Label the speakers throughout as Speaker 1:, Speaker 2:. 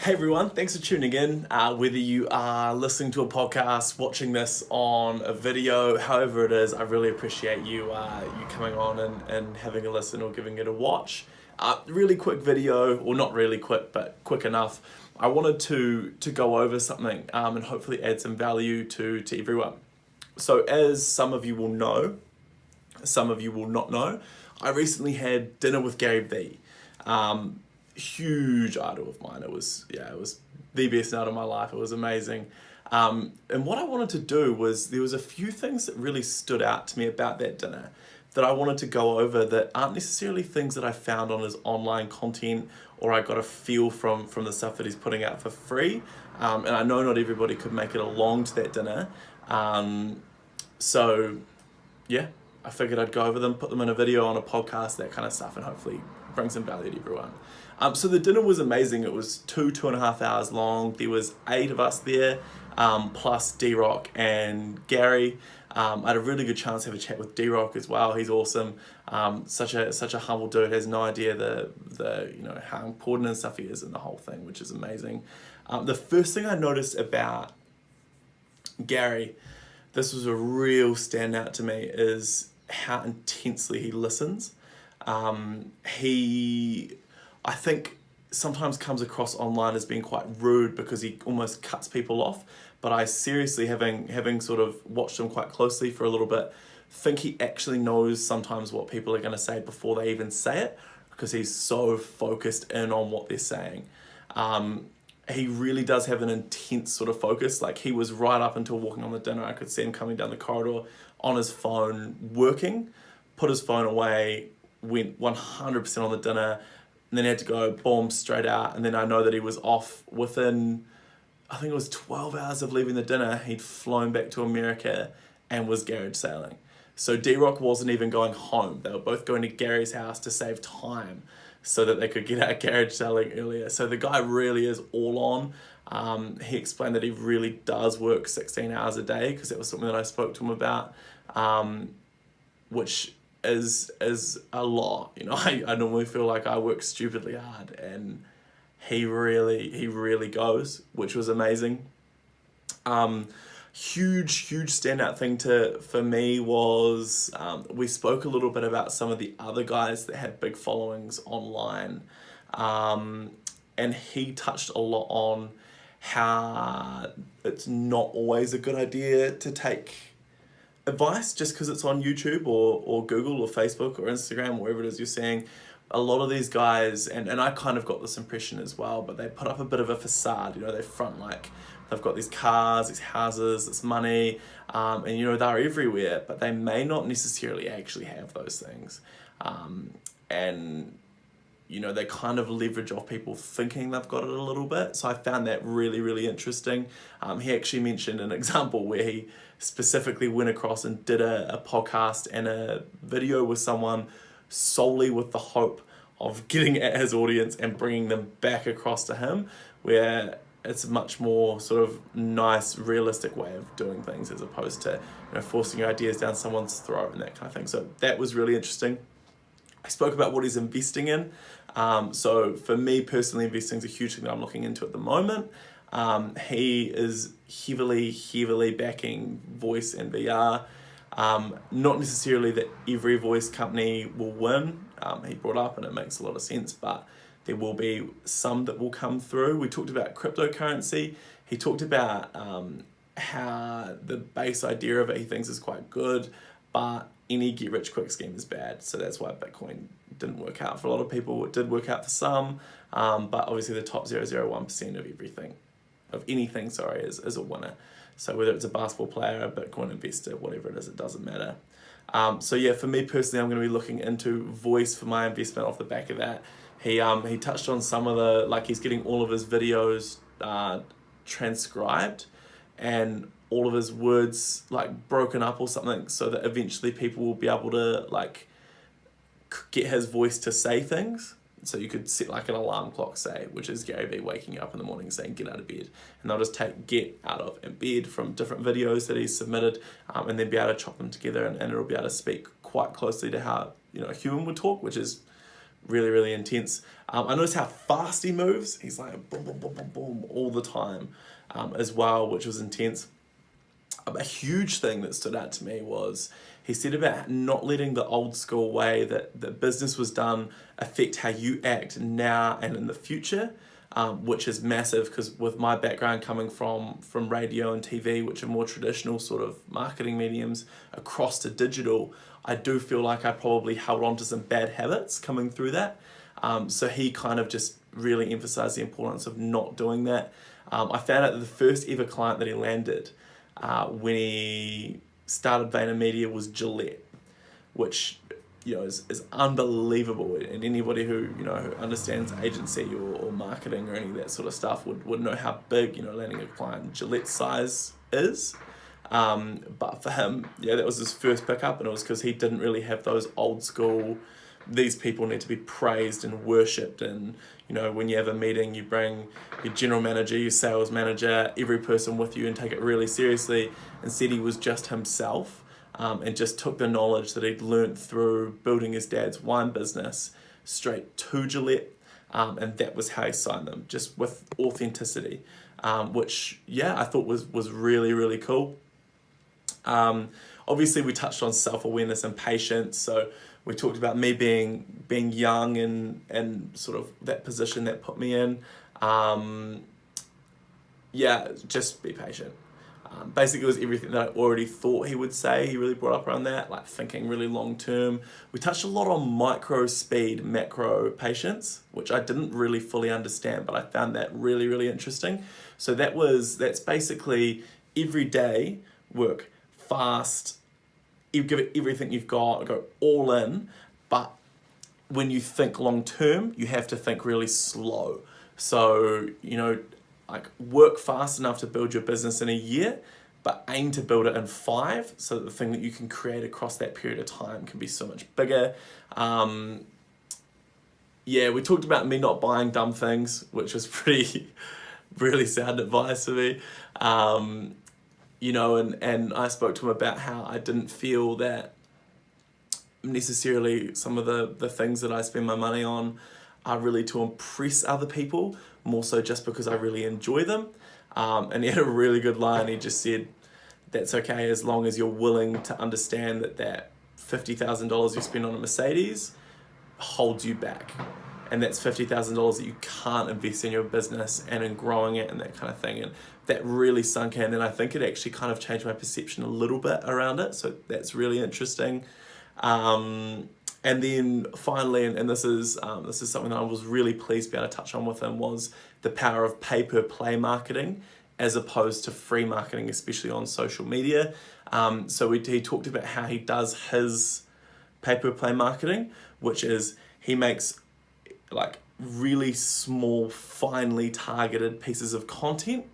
Speaker 1: Hey everyone, thanks for tuning in. Whether you are listening to a podcast, watching this on a video, however it is, I really appreciate you coming on and having a listen or giving it a watch. Really quick video, or not really quick, but quick enough. I wanted to go over something and hopefully add some value to everyone. So as some of you will know, some of you will not know, I recently had dinner with Gary Vee. Huge idol of mine. It was the best night of my life. It was amazing. And what I wanted to do was, there was a few things that really stood out to me about that dinner that I wanted to go over that aren't necessarily things that I found on his online content or I got a feel from the stuff that he's putting out for free. And I know not everybody could make it along to that dinner. So yeah, I figured I'd go over them, put them in a video, on a podcast, that kind of stuff, and hopefully bring some value to everyone. So the dinner was amazing. It was 2.5 hours long. There was 8 of us there, plus D-Rock and Gary. I had a really good chance to have a chat with D-Rock as well. He's awesome. Such a humble dude. Has no idea the how important and stuff he is in the whole thing, which is amazing. The first thing I noticed about Gary, this was a real standout to me, is how intensely he listens. He, I think, sometimes comes across online as being quite rude because he almost cuts people off. But I seriously, having sort of watched him quite closely for a little bit, think he actually knows sometimes what people are going to say before they even say it, because he's so focused in on what they're saying. He really does have an intense sort of focus. Like, he was right up until walking on the dinner. I could see him coming down the corridor on his phone, working, put his phone away, went 100% on the dinner, and then had to go boom straight out. And then I know that he was off within, I think it was 12 hours of leaving the dinner. He'd flown back to America and was garage sailing. So D-Rock wasn't even going home. They were both going to Gary's house to save time so that they could get out garage sailing earlier. So the guy really is all on. He explained that he really does work 16 hours a day, because that was something that I spoke to him about, which is a lot. I normally feel like I work stupidly hard, and he really goes, which was amazing. Huge standout thing for me was, we spoke a little bit about some of the other guys that have big followings online, and he touched a lot on how it's not always a good idea to take advice just because it's on YouTube or Google or Facebook or Instagram, wherever it is you're seeing. A lot of these guys, and I kind of got this impression as well, but they put up a bit of a facade. They front like they've got these cars, these houses, this money, and they're everywhere, but they may not necessarily actually have those things. And they kind of leverage off people thinking they've got it a little bit. So I found that really interesting. He actually mentioned an example where he specifically went across and did a podcast and a video with someone solely with the hope of getting at his audience and bringing them back across to him, where it's a much more sort of nice, realistic way of doing things, as opposed to forcing your ideas down someone's throat and that kind of thing. So that was really interesting. I spoke about what he's investing in. So for me personally, investing is a huge thing that I'm looking into at the moment. He is heavily backing voice and VR. Not necessarily that every voice company will win. He brought up, and it makes a lot of sense, but there will be some that will come through. We talked about cryptocurrency. He talked about how the base idea of it he thinks is quite good, but any get-rich-quick scheme is bad. So that's why Bitcoin didn't work out for a lot of people. It did work out for some, but obviously the top 0.001% of anything is a winner. So whether it's a basketball player, a Bitcoin investor, whatever it is, it doesn't matter. So yeah, for me personally, I'm going to be looking into voice for my investment off the back of that. He touched on some of the, like, he's getting all of his videos transcribed and all of his words like broken up or something, so that eventually people will be able to like get his voice to say things. So you could set like an alarm clock, say, which is Gary Vee waking up in the morning saying get out of bed, and they'll just take get out of and bed from different videos that he's submitted, and then be able to chop them together, and it'll be able to speak quite closely to how a human would talk, which is really, really intense. I noticed how fast he moves. He's like boom, boom, boom, boom, boom all the time as well, which was intense. A huge thing that stood out to me was he said about not letting the old school way that business was done affect how you act now and in the future, which is massive because with my background coming from radio and TV, which are more traditional sort of marketing mediums, across to digital, I do feel like I probably held on to some bad habits coming through that. So he kind of just really emphasized the importance of not doing that. I found out that the first ever client that he landed when he started VaynerMedia was Gillette, which is unbelievable, and anybody who who understands agency or marketing or any of that sort of stuff would know how big landing a client Gillette's size is. But for him, that was his first pickup, and it was because he didn't really have those old school, these people need to be praised and worshipped, and when you have a meeting, you bring your general manager, your sales manager, every person with you and take it really seriously. Instead, he was just himself, and just took the knowledge that he'd learnt through building his dad's wine business straight to Gillette, and that was how he signed them, just with authenticity, which I thought was really, really cool. Obviously, we touched on self-awareness and patience, so we talked about me being young and sort of that position that put me in. Just be patient. Basically, it was everything that I already thought he would say. He really brought up around that, like thinking really long term. We touched a lot on micro speed, macro patience, which I didn't really fully understand, but I found that really, really interesting. So that's basically every day work fast, you give it everything you've got, go all in, but when you think long term, you have to think really slow. So, like work fast enough to build your business in a year, but aim to build it in 5, so that the thing that you can create across that period of time can be so much bigger. We talked about me not buying dumb things, which was pretty, really sound advice for me. And I spoke to him about how I didn't feel that necessarily some of the things that I spend my money on are really to impress other people, more so just because I really enjoy them. And he had a really good line. He just said, that's okay as long as you're willing to understand that $50,000 you spend on a Mercedes holds you back. And that's $50,000 that you can't invest in your business and in growing it and that kind of thing. And that really sunk in, and I think it actually kind of changed my perception a little bit around it. So that's really interesting. And then finally, and this is something that I was really pleased to be able to touch on with him, was the power of pay-per-play marketing as opposed to free marketing, especially on social media. So he talked about how he does his pay-per-play marketing, which is he makes like really small, finely targeted pieces of content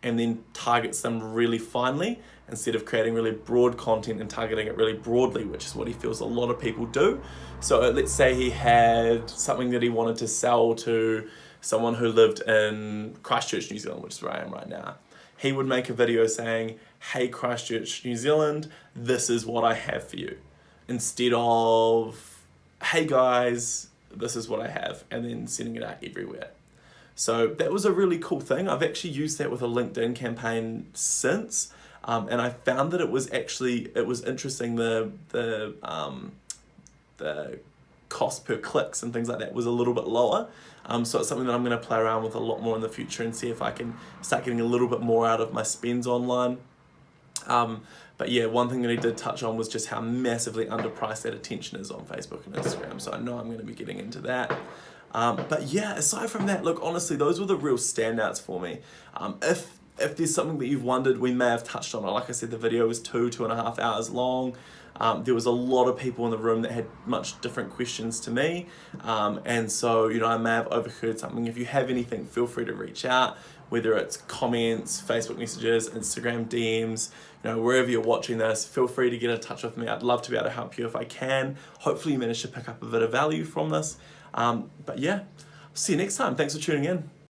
Speaker 1: and then targets them really finely instead of creating really broad content and targeting it really broadly, which is what he feels a lot of people do. So let's say he had something that he wanted to sell to someone who lived in Christchurch, New Zealand, which is where I am right now. He would make a video saying, hey, Christchurch, New Zealand, this is what I have for you. Instead of, hey guys, this is what I have, and then sending it out everywhere. So that was a really cool thing. I've actually used that with a LinkedIn campaign since, and I found that it was interesting. The cost per clicks and things like that was a little bit lower. So it's something that I'm going to play around with a lot more in the future and see if I can start getting a little bit more out of my spends online. But yeah, one thing that he did touch on was just how massively underpriced that attention is on Facebook and Instagram. So I know I'm going to be getting into that. But yeah, aside from that, look, honestly, those were the real standouts for me. If there's something that you've wondered, we may have touched on it. Like I said, the video was 2.5 hours long. There was a lot of people in the room that had much different questions to me. And so, I may have overheard something. If you have anything, feel free to reach out, whether it's comments, Facebook messages, Instagram DMs, wherever you're watching this, feel free to get in touch with me. I'd love to be able to help you if I can. Hopefully you managed to pick up a bit of value from this. But yeah, see you next time. Thanks for tuning in.